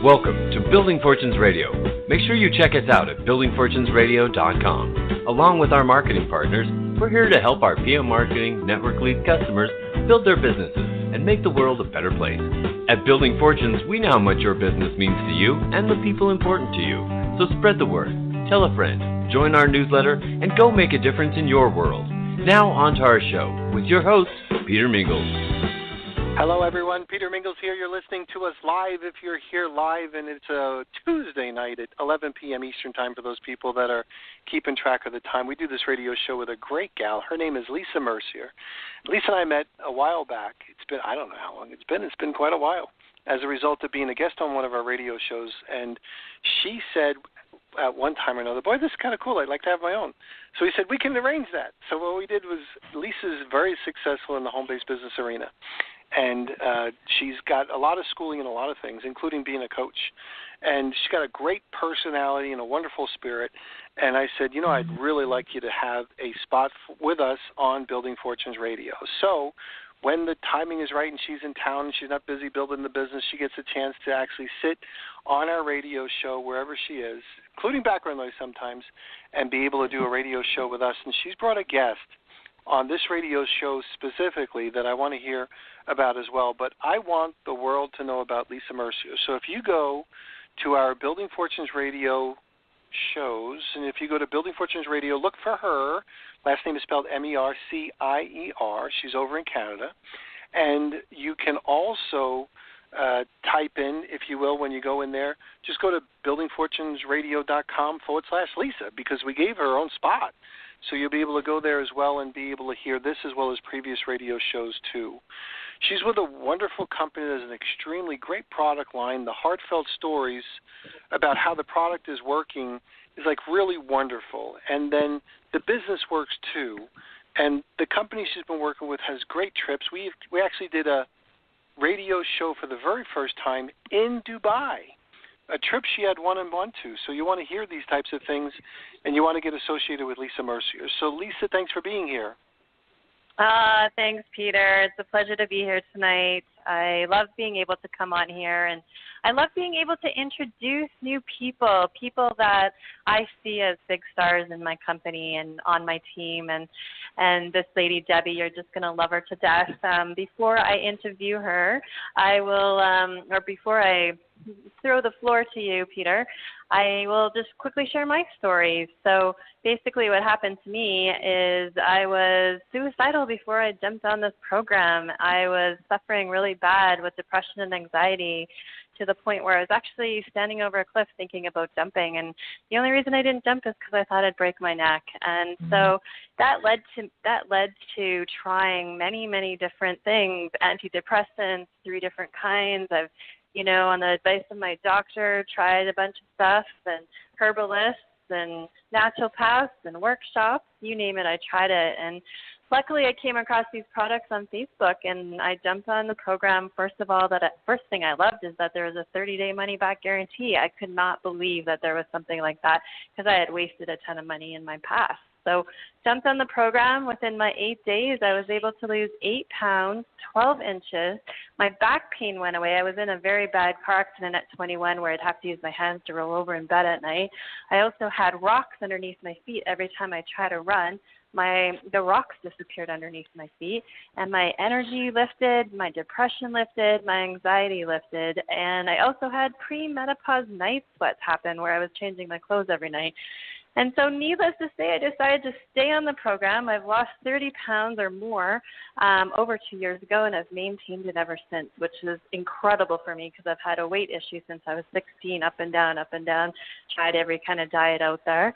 Welcome to Building Fortunes Radio. Make sure you check us out at buildingfortunesradio.com. Along with our marketing partners, we're here to help our PM Marketing Network Lead customers build their businesses and make the world a better place. At Building Fortunes, we know how much your business means to you and the people important to you. So spread the word, tell a friend, join our newsletter, and go make a difference in your world. Now on to our show with your host, Peter Mingles. Hello, everyone. Peter Mingles here. You're listening to us live if you're here live, and it's a Tuesday night at 11 p.m. Eastern Time for those people that are keeping track of the time. We do this radio show with a great gal. Her name is Lisa Mercier. Lisa and I met a while back. It's been, I don't know how long it's been. It's been quite a while as a result of being a guest on one of our radio shows, and she said at one time or another, boy, this is kind of cool. I'd like to have my own. So we said, we can arrange that. So what we did was Lisa's very successful in the home-based business arena. And she's got a lot of schooling in a lot of things, including being a coach. And she's got a great personality and a wonderful spirit. And I said, I'd really like you to have a spot with us on Building Fortunes Radio. So when the timing is right and she's in town and she's not busy building the business, she gets a chance to actually sit on our radio show wherever she is, including background noise sometimes, and be able to do a radio show with us. And she's brought a guest on this radio show specifically that I want to hear about as well. But I want the world to know about Lisa Mercier. So if you go to our Building Fortunes Radio shows, and if you go to Building Fortunes Radio, look for her. Last name is spelled Mercier. She's over in Canada. And you can also type in, if you will, when you go in there, just go to buildingfortunesradio.com/Lisa, because we gave her own spot. So you'll be able to go there as well and be able to hear this as well as previous radio shows too. She's with a wonderful company that has an extremely great product line. The heartfelt stories about how the product is working is like really wonderful. And then the business works too. And the company she's been working with has great trips. We actually did a radio show for the very first time in Dubai, a trip she had one-on-one to. So you want to hear these types of things, and you want to get associated with Lisa Mercier. So, Lisa, thanks for being here. Thanks, Peter. It's a pleasure to be here tonight. I love being able to come on here, and I love being able to introduce new people that I see as big stars in my company and on my team. And this lady, Debbie, you're just going to love her to death. Before I interview her, I will, before I throw the floor to you, Peter, I will just quickly share my story. So basically what happened to me is I was suicidal before I jumped on this program. I was suffering really bad with depression and anxiety to the point where I was actually standing over a cliff thinking about jumping. And the only reason I didn't jump is because I thought I'd break my neck. And so that led to trying many, many different things, antidepressants, 3 different kinds. I've on the advice of my doctor, tried a bunch of stuff, and herbalists and naturopaths and workshops, you name it, I tried it. And luckily I came across these products on Facebook, and I jumped on the program. First of all, first thing I loved is that there was a 30-day money-back guarantee. I could not believe that there was something like that because I had wasted a ton of money in my past. So jumped on the program. Within my 8 days, I was able to lose 8 pounds, 12 inches. My back pain went away. I was in a very bad car accident at 21 where I'd have to use my hands to roll over in bed at night. I also had rocks underneath my feet every time I tried to run. The rocks disappeared underneath my feet, and my energy lifted, my depression lifted, my anxiety lifted, and I also had pre-menopause night sweats happen where I was changing my clothes every night. And so needless to say, I decided to stay on the program. I've lost 30 pounds or more over 2 years ago, and I've maintained it ever since, which is incredible for me because I've had a weight issue since I was 16, up and down, tried every kind of diet out there.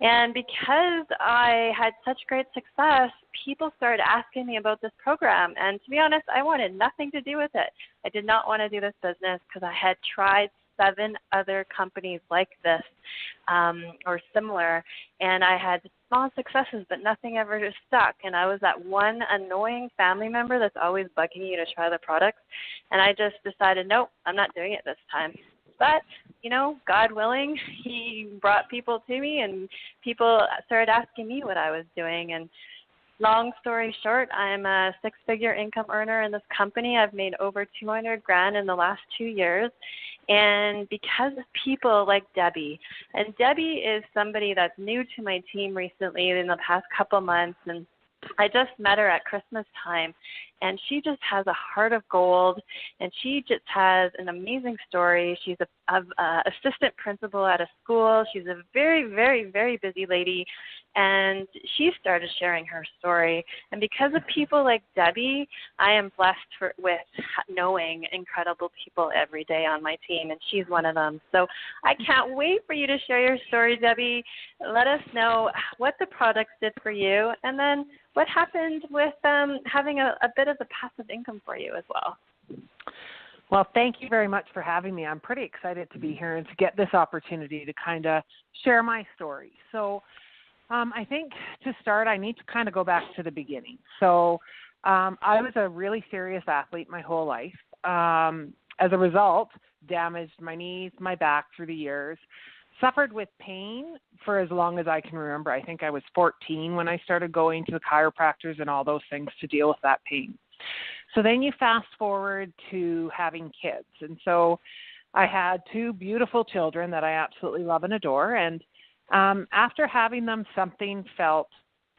And because I had such great success, people started asking me about this program. And to be honest, I wanted nothing to do with it. I did not want to do this business because I had tried 7 other companies like this or similar, and I had small successes, but nothing ever just stuck. And I was that one annoying family member that's always bugging you to try the products, and I just decided, nope, I'm not doing it this time. But, God willing, he brought people to me, and people started asking me what I was doing. And long story short, I'm a 6-figure income earner in this company. I've made over $200,000 in the last 2 years. And because of people like Debbie, and Debbie is somebody that's new to my team recently in the past couple months, and I just met her at Christmas time, and she just has a heart of gold, and she just has an amazing story. She's a assistant principal at a school. She's a very, very, very busy lady, and she started sharing her story. And because of people like Debbie, I am blessed with knowing incredible people every day on my team, and she's one of them. So I can't wait for you to share your story, Debbie. Let us know what the products did for you, and then what happened with having a bit of a passive income for you as well. Well, thank you very much for having me. I'm pretty excited to be here and to get this opportunity to kind of share my story. So I think to start, I need to kind of go back to the beginning. So I was a really serious athlete my whole life. As a result, damaged my knees, my back through the years. Suffered with pain for as long as I can remember. I think I was 14 when I started going to the chiropractors and all those things to deal with that pain. So then you fast forward to having kids. And so I had two beautiful children that I absolutely love and adore. And after having them, something felt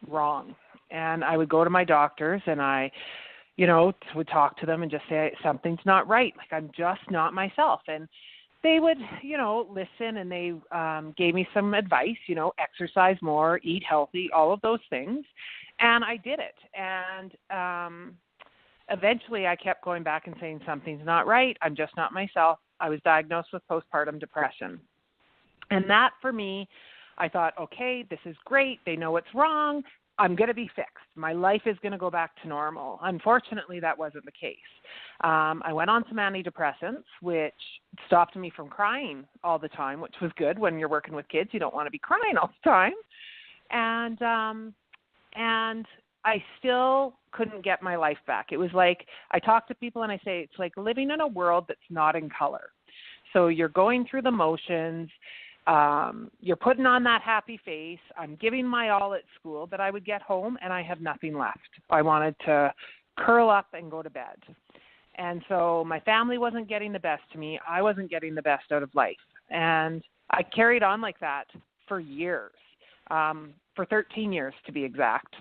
wrong. And I would go to my doctors and I, would talk to them and just say, something's not right. Like, I'm just not myself. And they would, listen, and they gave me some advice, exercise more, eat healthy, all of those things. And I did it. And eventually I kept going back and saying, something's not right. I'm just not myself. I was diagnosed with postpartum depression. And that, for me, I thought, okay, this is great. They know what's wrong. I'm going to be fixed. My life is going to go back to normal. Unfortunately, that wasn't the case. I went on some antidepressants, which stopped me from crying all the time, which was good. When you're working with kids, you don't want to be crying all the time. And I still couldn't get my life back. It was like, I talk to people and I say, it's like living in a world that's not in color. So you're going through the motions. You're putting on that happy face. I'm giving my all at school, but I would get home and I have nothing left. I wanted to curl up and go to bed. And so my family wasn't getting the best to me. I wasn't getting the best out of life. And I carried on like that for years, for 13 years to be exact.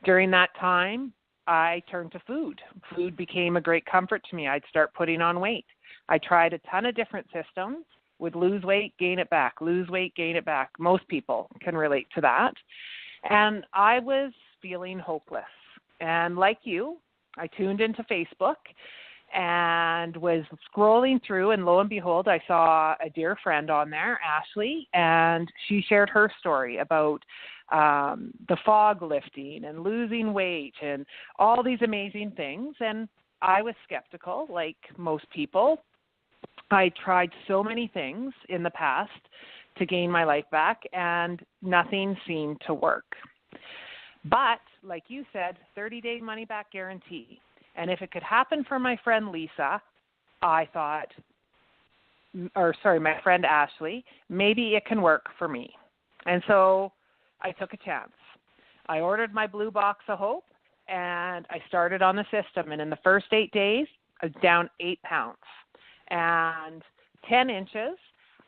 During that time, I turned to food. Food became a great comfort to me. I'd start putting on weight. I tried a ton of different systems. Would lose weight, gain it back, lose weight, gain it back. Most people can relate to that. And I was feeling hopeless. And like you, I tuned into Facebook and was scrolling through, and lo and behold, I saw a dear friend on there, Ashley, and she shared her story about the fog lifting and losing weight and all these amazing things. And I was skeptical, like most people. I tried so many things in the past to gain my life back, and nothing seemed to work. But, like you said, 30-day money-back guarantee. And if it could happen for my friend Lisa, my friend Ashley, maybe it can work for me. And so I took a chance. I ordered my blue box of hope, and I started on the system. And in the first 8 days, I was down 8 pounds. And 10 inches.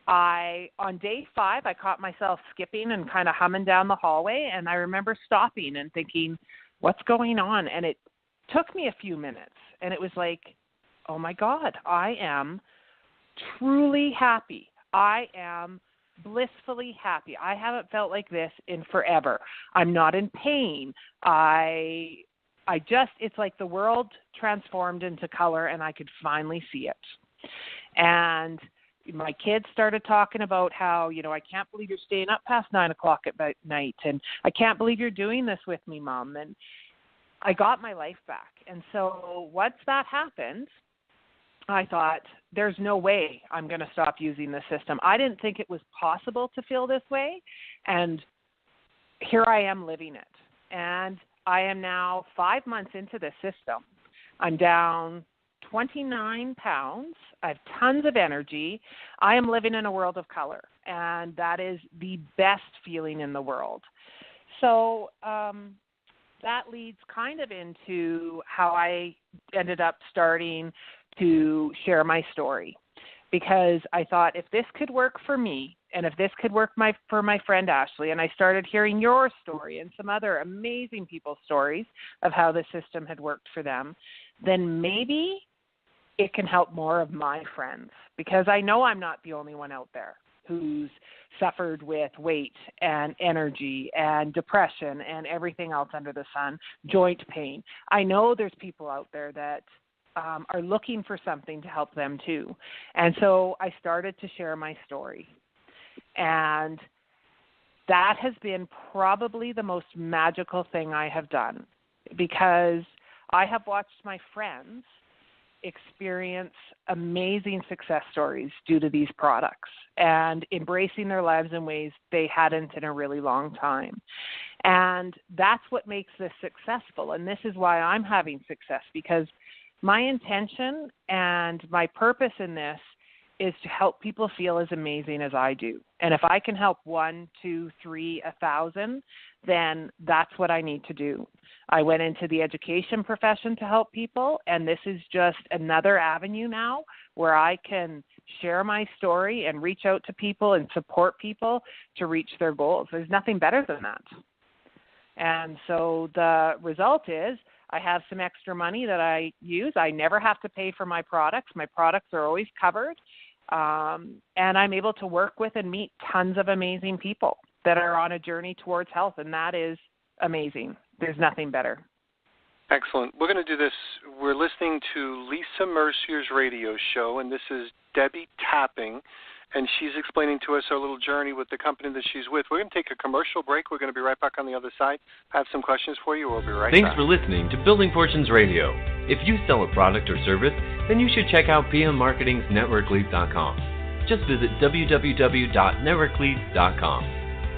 On day 5, I caught myself skipping and kind of humming down the hallway, and I remember stopping and thinking, what's going on? And it took me a few minutes, and it was like, oh my God, I am truly happy. I am blissfully happy. I haven't felt like this in forever. I'm not in pain. It's like the world transformed into color, and I could finally see it. And my kids started talking about how, I can't believe you're staying up past 9 o'clock at night, and I can't believe you're doing this with me, Mom. And I got my life back. And so once that happened, I thought, there's no way I'm going to stop using this system. I didn't think it was possible to feel this way, and here I am living it. And I am now 5 months into this system. I'm down 29 pounds. I have tons of energy. I am living in a world of color, and that is the best feeling in the world. So that leads kind of into how I ended up starting to share my story. because I thought if this could work for me and if this could work for my friend Ashley, and I started hearing your story and some other amazing people's stories of how the system had worked for them, then maybe it can help more of my friends, because I know I'm not the only one out there who's suffered with weight and energy and depression and everything else under the sun, joint pain. I know there's people out there that are looking for something to help them too. And so I started to share my story. And that has been probably the most magical thing I have done, because I have watched my friends experience amazing success stories due to these products and embracing their lives in ways they hadn't in a really long time. And that's what makes this successful. And this is why I'm having success, because my intention and my purpose in this is to help people feel as amazing as I do. And if I can help 1, 2, 3, 1,000, then that's what I need to do. I went into the education profession to help people, and this is just another avenue now where I can share my story and reach out to people and support people to reach their goals. There's nothing better than that. And so the result is I have some extra money that I use. I never have to pay for my products. My products are always covered. And I'm able to work with and meet tons of amazing people that are on a journey towards health, and that is amazing. There's nothing better. Excellent. We're going to do this. We're listening to Lisa Mercier's radio show, and this is Debbie Tapping, and she's explaining to us our little journey with the company that she's with. We're going to take a commercial break. We're going to be right back on the other side. I have some questions for you. We'll be right back. Thanks for listening to Building Fortunes Radio. If you sell a product or service, then you should check out PM Marketing's NetworkLeads.com. Just visit www.networkleads.com.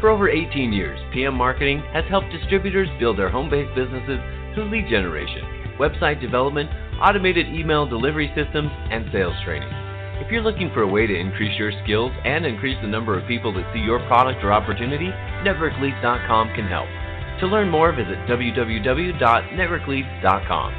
For over 18 years, PM Marketing has helped distributors build their home-based businesses through lead generation, website development, automated email delivery systems, and sales training. If you're looking for a way to increase your skills and increase the number of people that see your product or opportunity, NetworkLeads.com can help. To learn more, visit www.networkleads.com.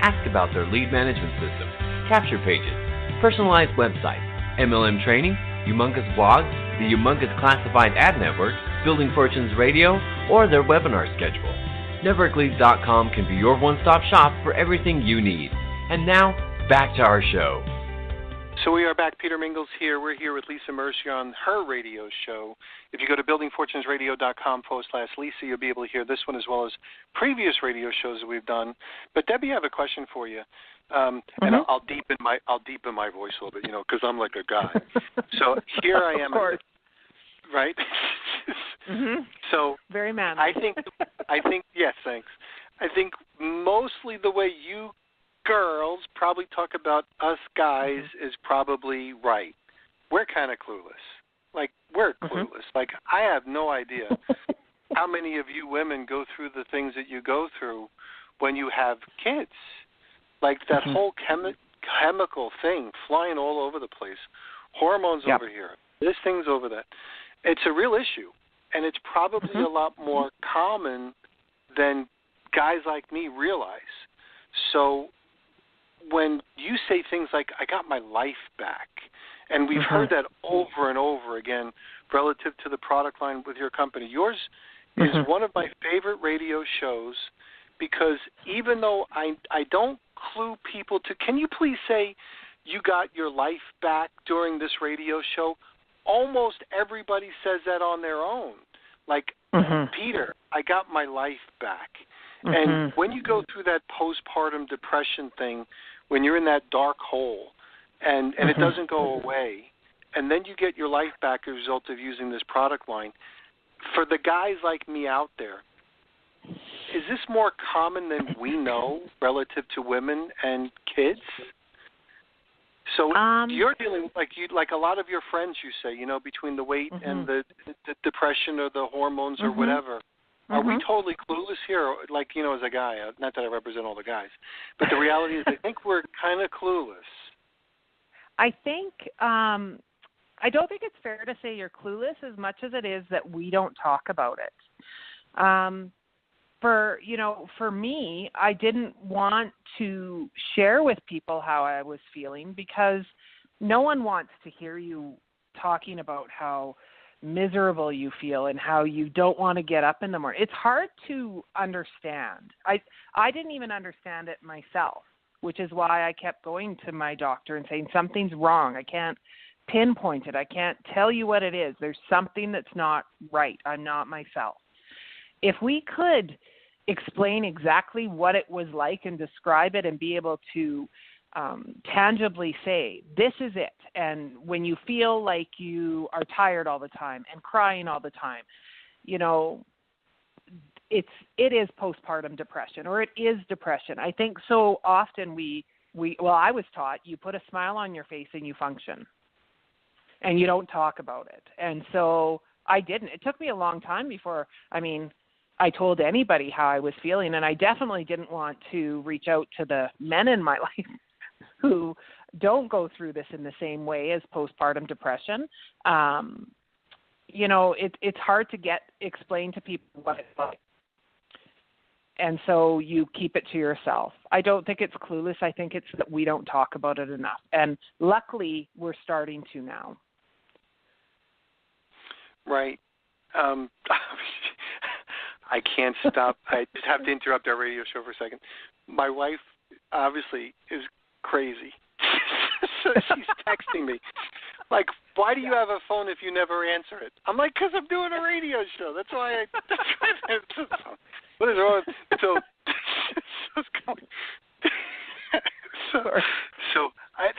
Ask about their lead management system, capture pages, personalized website, MLM training, humongous blogs, the humongous classified ad network, Building Fortunes Radio, or their webinar schedule. NetworkLeads.com can be your one-stop shop for everything you need. And now, back to our show. So we are back. Peter Mingles here. We're here with Lisa Mercier on her radio show. If you go to buildingfortunesradio.com/Lisa, you'll be able to hear this one as well as previous radio shows that we've done. But Debbie, I have a question for you, and I'll deepen my voice a little bit, because I'm like a guy. So here I am, right? So very manly. I think yes, thanks. I think mostly the way you girls probably talk about us guys is probably right. We're kind of clueless. Like, we're clueless. Like, I have no idea how many of you women go through the things that you go through when you have kids. Like, that whole chemical thing flying all over the place. Hormones over here. This thing's over that. It's a real issue, and it's probably a lot more common than guys like me realize. So when you say things like, I got my life back, and we've heard that over and over again relative to the product line with your company. Yours is one of my favorite radio shows, because even though I don't clue people to, can you please say you got your life back during this radio show? Almost everybody says that on their own. Like, Peter, I got my life back. And when you go through that postpartum depression thing, when you're in that dark hole and it doesn't go away, and then you get your life back as a result of using this product line, for the guys like me out there, is this more common than we know relative to women and kids? So you're dealing like a lot of your friends, you say, between the weight and the depression or the hormones or whatever. Are we totally clueless here? Like, as a guy, not that I represent all the guys, but the reality is I think we're kind of clueless. I think I don't think it's fair to say you're clueless as much as it is that we don't talk about it. For me, I didn't want to share with people how I was feeling because no one wants to hear you talking about how miserable you feel and how you don't want to get up in the morning. It's hard to understand. I didn't even understand it myself, which is why I kept going to my doctor and saying something's wrong. I can't pinpoint it. I can't tell you what it is. There's something that's not right. I'm not myself. If we could explain exactly what it was like and describe it and be able to tangibly say, this is it. And when you feel like you are tired all the time and crying all the time, you know, it is postpartum depression, or it is depression. I think so often I was taught you put a smile on your face and you function and you don't talk about it. And so I didn't. It took me a long time before, I told anybody how I was feeling, and I definitely didn't want to reach out to the men in my life who don't go through this in the same way as postpartum depression. It's hard to explain to people what it's like. And so you keep it to yourself. I don't think it's clueless. I think it's that we don't talk about it enough. And luckily, we're starting to now. Right. I can't stop. I just have to interrupt our radio show for a second. My wife obviously is crazy. So she's texting me, like, why do you have a phone if you never answer it? I'm like, because I'm doing a radio show. That's why I answer the phone. What is wrong? So it's going. That's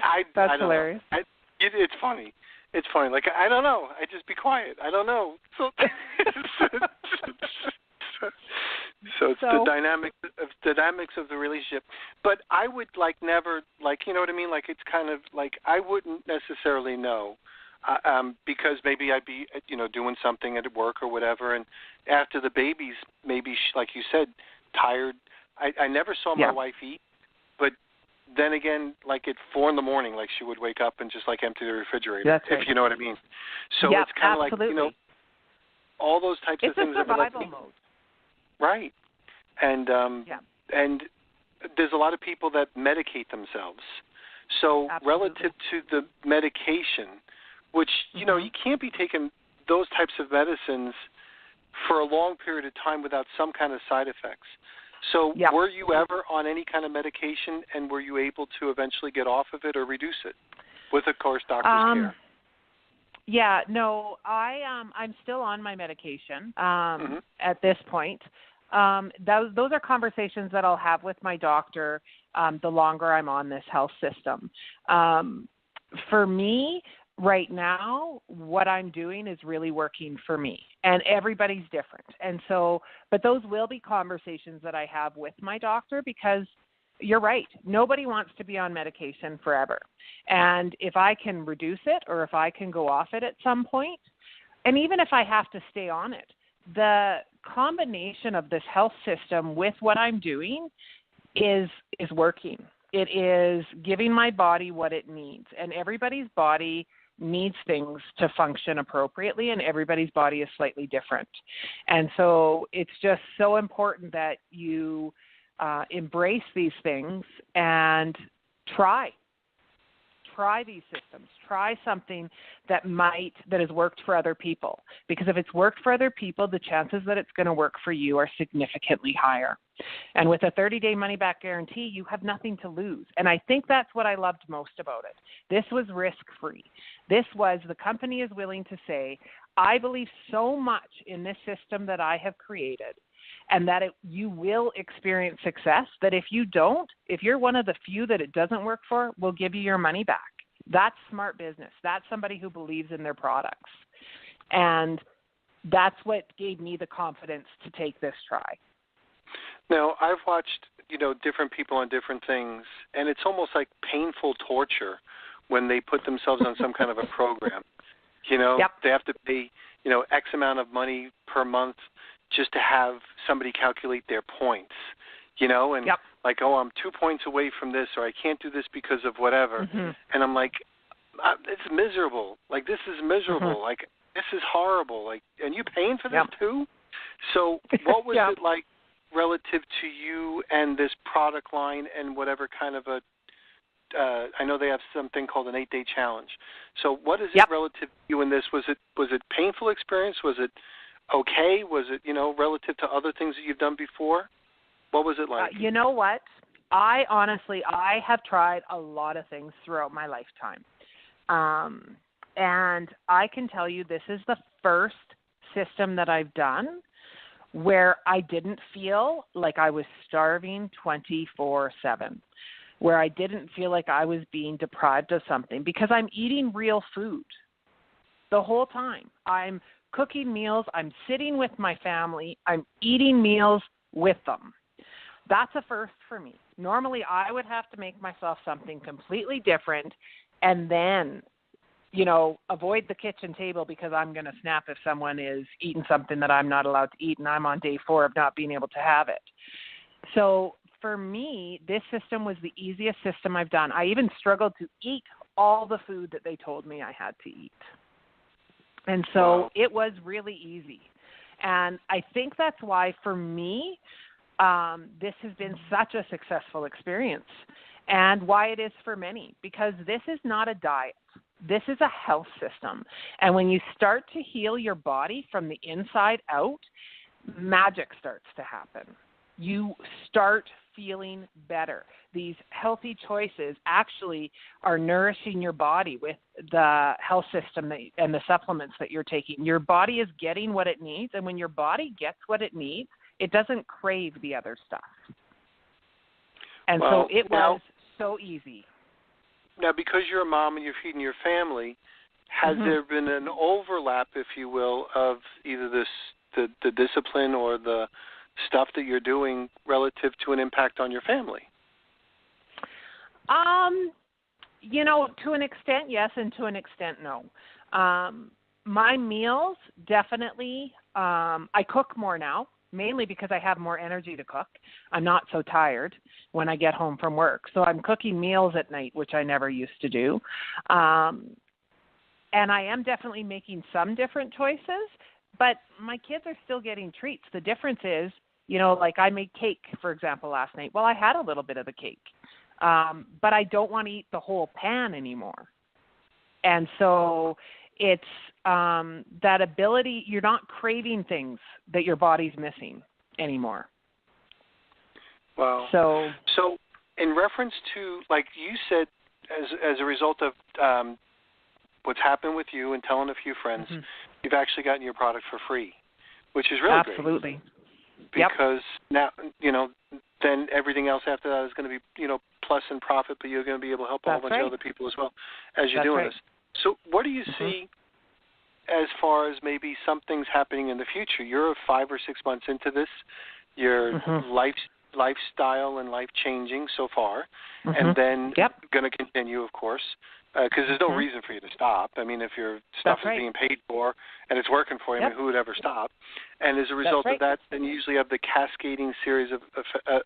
I don't hilarious. know. It's funny. It's funny. Like, I don't know. I just be quiet. I don't know. So it's the dynamics of the relationship. But I would never you know what I mean? Like, it's kind of like I wouldn't necessarily know because maybe I'd be doing something at work or whatever, and after the babies, maybe like you said, tired. I never saw my wife eat, but then again, like at 4 a.m, like she would wake up and just empty the refrigerator. That's right. If you know what I mean. So yep, it's kind of absolutely. like all those types of things. It's a survival mode. Right. And and there's a lot of people that medicate themselves. So absolutely. Relative to the medication, which, you can't be taking those types of medicines for a long period of time without some kind of side effects. So were you ever on any kind of medication, and were you able to eventually get off of it or reduce it with, of course, doctor's care? Yeah, no, I'm still on my medication at this point. Those are conversations that I'll have with my doctor the longer I'm on this health system. For me, right now, what I'm doing is really working for me, and everybody's different. And so, but those will be conversations that I have with my doctor, because you're right. Nobody wants to be on medication forever. And if I can reduce it, or if I can go off it at some point, and even if I have to stay on it, the combination of this health system with what I'm doing is working. It is giving my body what it needs. And everybody's body needs things to function appropriately, and everybody's body is slightly different. And so it's just so important that you embrace these things and try these systems. Try something that has worked for other people. Because if it's worked for other people, the chances that it's going to work for you are significantly higher. And with a 30-day money-back guarantee, you have nothing to lose. And I think that's what I loved most about it. This was risk-free. This was, the company is willing to say, I believe so much in this system that I have created, and that you will experience success, that if you're one of the few that it doesn't work for, we'll give you your money back. That's smart business. That's somebody who believes in their products. And that's what gave me the confidence to take this try. Now, I've watched, different people on different things, and it's almost like painful torture when they put themselves on some kind of a program. They have to pay, X amount of money per month just to have somebody calculate their points, and like, oh, I'm 2 points away from this, or I can't do this because of whatever. And I'm like, it's miserable. Like, this is miserable. Like, this is horrible. Like, and you paying for this too? So what was it like relative to you and this product line and whatever kind of a I know they have something called an 8-day challenge. So what is Yep. it relative to you in this? Was it painful experience? Was it okay? Was it, relative to other things that you've done before? What was it like? You know what? I have tried a lot of things throughout my lifetime. And I can tell you this is the first system that I've done where I didn't feel like I was starving 24/7, where I didn't feel like I was being deprived of something, because I'm eating real food the whole time. I'm cooking meals. I'm sitting with my family. I'm eating meals with them. That's a first for me. Normally, I would have to make myself something completely different and then, avoid the kitchen table because I'm going to snap if someone is eating something that I'm not allowed to eat and I'm on day 4 of not being able to have it. So for me, this system was the easiest system I've done. I even struggled to eat all the food that they told me I had to eat. And so It was really easy. And I think that's why for me, this has been such a successful experience, and why it is for many, because this is not a diet. This is a health system. And when you start to heal your body from the inside out, magic starts to happen. You start feeling better. These healthy choices actually are nourishing your body with the health system and the supplements that you're taking. Your body is getting what it needs, and when your body gets what it needs, it doesn't crave the other stuff. And so it was so easy. Now, because you're a mom and you're feeding your family, has there been an overlap, if you will, of either the discipline or the stuff that you're doing relative to an impact on your family? To an extent, yes, and to an extent, no. My meals, definitely, I cook more now, mainly because I have more energy to cook. I'm not so tired when I get home from work. So I'm cooking meals at night, which I never used to do. And I am definitely making some different choices, but my kids are still getting treats. The difference is, like I made cake, for example, last night. Well, I had a little bit of the cake, but I don't want to eat the whole pan anymore. And so it's that ability, you're not craving things that your body's missing anymore. Wow. So in reference to, like you said, as a result of what's happened with you and telling a few friends, you've actually gotten your product for free, which is really absolutely great. Because now, then everything else after that is going to be, plus in profit, but you're going to be able to help a whole bunch of other people as well as you're doing this. So what do you see as far as maybe something's happening in the future? You're 5 or 6 months into this. Your lifestyle and life changing so far, and then going to continue, of course, because there's no reason for you to stop. I mean, if your stuff is being paid for and it's working for you, I mean, who would ever stop? And as a result of that, then you usually have the cascading series of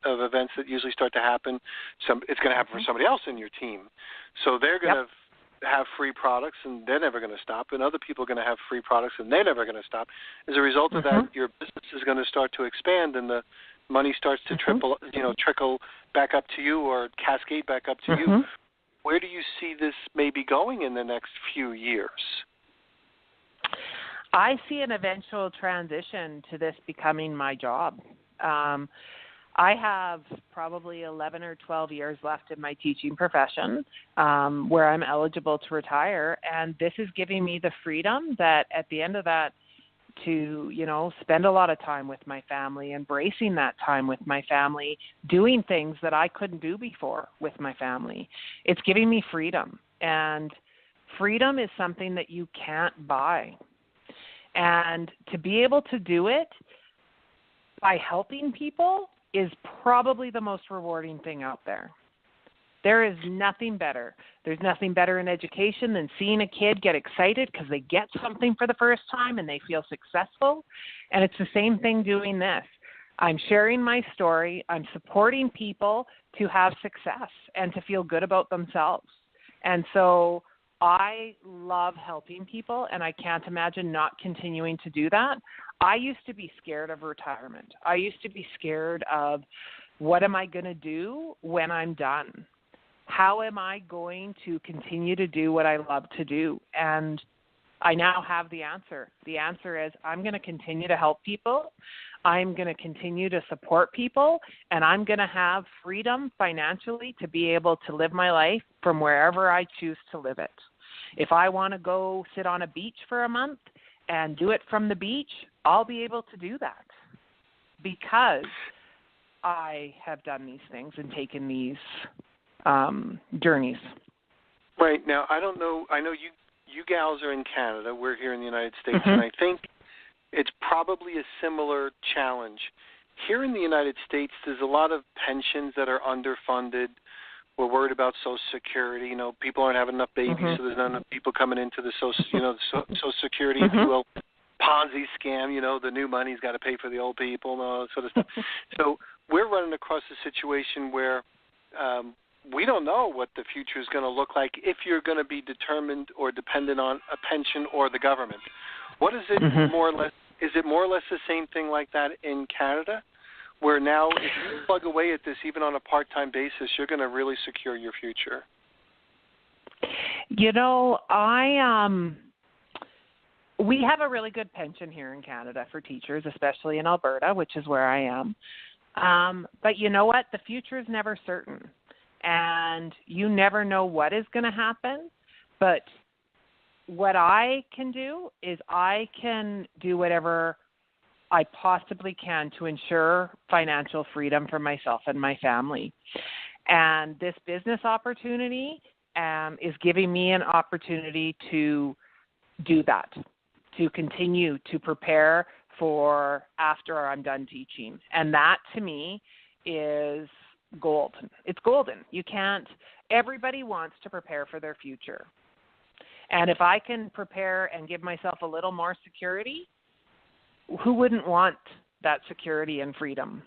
events that usually start to happen. It's going to happen for somebody else in your team. So they're going to have free products, and they're never going to stop, and other people are going to have free products, and they're never going to stop. As a result of that, your business is going to start to expand, and the money starts to trickle back up to you or cascade back up to you. Where do you see this maybe going in the next few years? I see an eventual transition to this becoming my job. I have probably 11 or 12 years left in my teaching profession where I'm eligible to retire, and this is giving me the freedom that at the end of that to, spend a lot of time with my family, embracing that time with my family, doing things that I couldn't do before with my family. It's giving me freedom, and freedom is something that you can't buy. And to be able to do it by helping people is probably the most rewarding thing out there. There is nothing better. There's nothing better in education than seeing a kid get excited because they get something for the first time and they feel successful. And it's the same thing doing this. I'm sharing my story. I'm supporting people to have success and to feel good about themselves. And so I love helping people, and I can't imagine not continuing to do that. I used to be scared of retirement. I used to be scared of what am I going to do when I'm done? how am I going to continue to do what I love to do? And I now have the answer. The answer is I'm going to continue to help people. I'm going to continue to support people, and I'm going to have freedom financially to be able to live my life from wherever I choose to live it. If I want to go sit on a beach for a month and do it from the beach, I'll be able to do that because I have done these things and taken these journeys. Right. Now, I don't know. I know you gals are in Canada. We're here in the United States, and I think it's probably a similar challenge. Here in the United States, there's a lot of pensions that are underfunded. We're worried about Social Security. You know, people aren't having enough babies, so there's not enough people coming into the Social Security, if you will, Ponzi scam. You know, the new money's got to pay for the old people and all that sort of stuff. So we're running across a situation where we don't know what the future is going to look like if you're going to be determined or dependent on a pension or the government. What is it more or less? Is it more or less the same thing like that in Canada, where now if you plug away at this even on a part-time basis, you're going to really secure your future? You know, we have a really good pension here in Canada for teachers, especially in Alberta, which is where I am. But you know what? The future is never certain, and you never know what is going to happen. But what I can do is I can do whatever I possibly can to ensure financial freedom for myself and my family. And this business opportunity is giving me an opportunity to do that, to continue to prepare for after I'm done teaching. And that to me is gold. It's golden. Everybody wants to prepare for their future. And if I can prepare and give myself a little more security, who wouldn't want that security and freedom?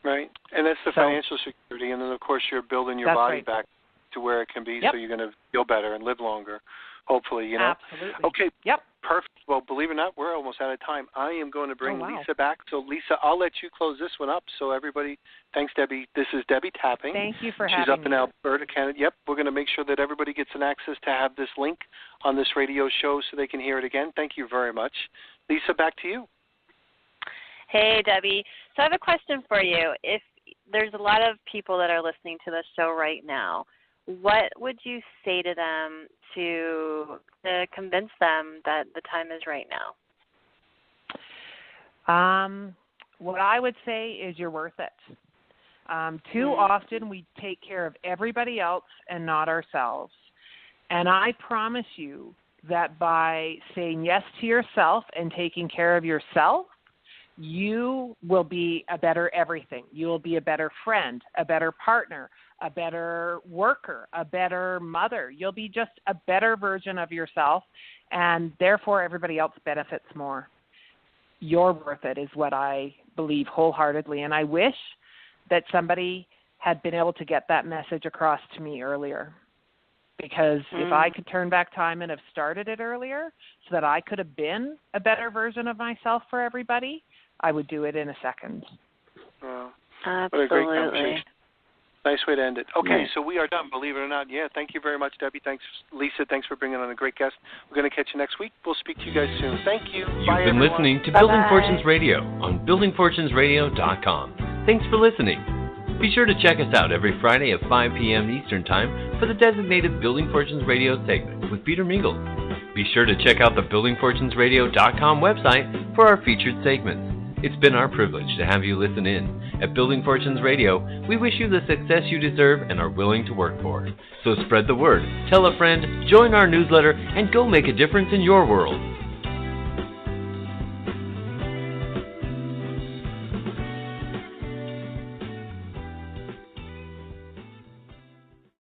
Right. And that's the financial security. And then, of course, you're building your body back to where it can be so you're going to feel better and live longer, hopefully, you know. Absolutely. Okay. Yep. Perfect. Well, believe it or not, we're almost out of time. I am going to bring Lisa back. So, Lisa, I'll let you close this one up. So, everybody, thanks, Debbie. This is Debbie Tapping. Thank you for having me. She's up in Alberta, Canada. Yep. We're going to make sure that everybody gets an access to have this link on this radio show so they can hear it again. Thank you very much. Lisa, back to you. Hey, Debbie. So I have a question for you. If there's a lot of people that are listening to the show right now, what would you say to them to convince them that the time is right now? What I would say is you're worth it. Too often we take care of everybody else and not ourselves. And I promise you that by saying yes to yourself and taking care of yourself, you will be a better everything. You will be a better friend, a better partner, a better worker, a better mother. You'll be just a better version of yourself, and therefore everybody else benefits more. You're worth it is what I believe wholeheartedly, and I wish that somebody had been able to get that message across to me earlier. Because if I could turn back time and have started it earlier so that I could have been a better version of myself for everybody, I would do it in a second. Wow. Absolutely. What a great conversation. Nice way to end it. Okay, so we are done, believe it or not. Yeah, thank you very much, Debbie. Thanks, Lisa. Thanks for bringing on a great guest. We're going to catch you next week. We'll speak to you guys soon. Thank you. You've been listening to Building Fortunes Radio on buildingfortunesradio.com. Thanks for listening. Be sure to check us out every Friday at 5 p.m. Eastern Time for the designated Building Fortunes Radio segment with Peter Mingles. Be sure to check out the buildingfortunesradio.com website for our featured segments. It's been our privilege to have you listen in. At Building Fortunes Radio, we wish you the success you deserve and are willing to work for. So spread the word, tell a friend, join our newsletter, and go make a difference in your world.